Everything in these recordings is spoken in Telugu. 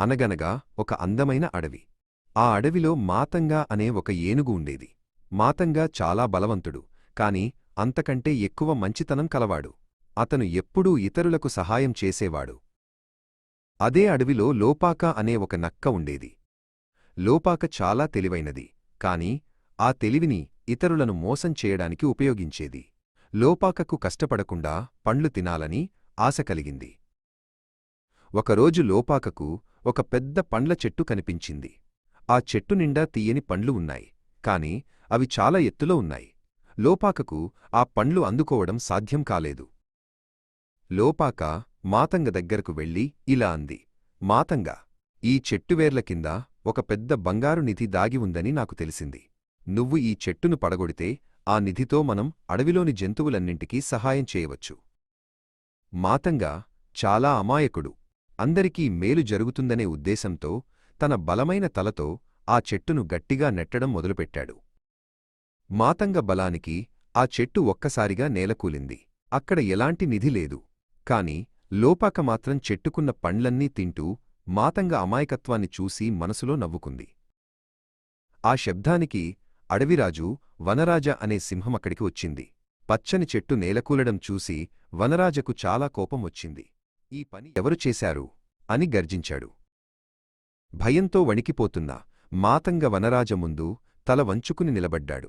అనగనగా ఒక అందమైన అడవి. ఆ అడవిలో మాతంగా అనే ఒక ఏనుగు ఉండేది. మాతంగా చాలా బలవంతుడు, కాని అంతకంటే ఎక్కువ మంచితనం కలవాడు. అతను ఎప్పుడూ ఇతరులకు సహాయం చేసేవాడు. అదే అడవిలో లోపాక అనే ఒక నక్క ఉండేది. లోపాక చాలా తెలివైనది, కాని ఆ తెలివిని ఇతరులను మోసం చేయడానికి ఉపయోగించేది. లోపాకకు కష్టపడకుండా పండ్లు తినాలని ఆశ కలిగింది. ఒకరోజు లోపాకకు ఒక పెద్ద పండ్ల చెట్టు కనిపించింది. ఆ చెట్టు నిండా తీయని పండ్లు ఉన్నాయి, కాని అవి చాలా ఎత్తులో ఉన్నాయి. లోపాకకు ఆ పండ్లు అందుకోవడం సాధ్యం కాలేదు. లోపాక మాతంగ దగ్గరకు వెళ్ళి ఇలా అంది: మాతంగా, ఈ చెట్టువేర్ల కింద ఒక పెద్ద బంగారు నిధి దాగి ఉందని నాకు తెలిసింది. నువ్వు ఈ చెట్టును పడగొడితే ఆ నిధితో మనం అడవిలోని జంతువులన్నింటికీ సహాయం చేయవచ్చు. మాతంగా చాలా అమాయకుడు. అందరికీ మేలు జరుగుతుందనే ఉద్దేశంతో తన బలమైన తలతో ఆ చెట్టును గట్టిగా నెట్టడం మొదలుపెట్టాడు. మాతంగ బలానికి ఆ చెట్టు ఒక్కసారిగా నేలకూలింది. అక్కడ ఎలాంటి నిధి లేదు. కాని లోపాక మాత్రం చెట్టుకున్న పండ్లన్నీ తింటూ మాతంగ అమాయకత్వాన్ని చూసి మనసులో నవ్వుకుంది. ఆ శబ్దానికి అడవిరాజు వనరాజ అనే సింహమక్కడికి వచ్చింది. పచ్చని చెట్టు నేలకూలడం చూసి వనరాజకు చాలా కోపం వచ్చింది. ఈ పని ఎవరు చేశారు అని గర్జించాడు. భయంతో వణికిపోతున్న మాతంగ వనరాజ ముందు తల వంచుకుని నిలబడ్డాడు.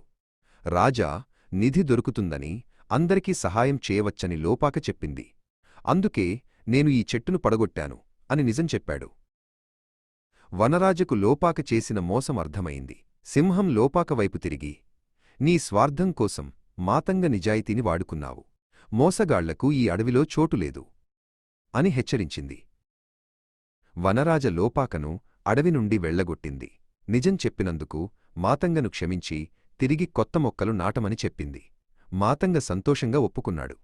రాజా, నిధి దొరుకుతుందని, అందరికీ సహాయం చేయవచ్చని లోపాక చెప్పింది. అందుకే నేను ఈ చెట్టును పడగొట్టాను అని నిజం చెప్పాడు. వనరాజకు లోపాక చేసిన మోసం అర్థమైంది. సింహం లోపాక వైపు తిరిగి, నీ స్వార్థం కోసం మాతంగ నిజాయితీని వాడుకున్నావు. మోసగాళ్లకు ఈ అడవిలో చోటులేదు అని హెచ్చరించింది. వనరాజ లోపాకను అడవి నుండి వెళ్లగొట్టింది. నిజం చెప్పినందుకు మాతంగను క్షమించి తిరిగి కొత్త మొక్కలు నాటమని చెప్పింది. మాతంగ సంతోషంగా ఒప్పుకున్నాడు.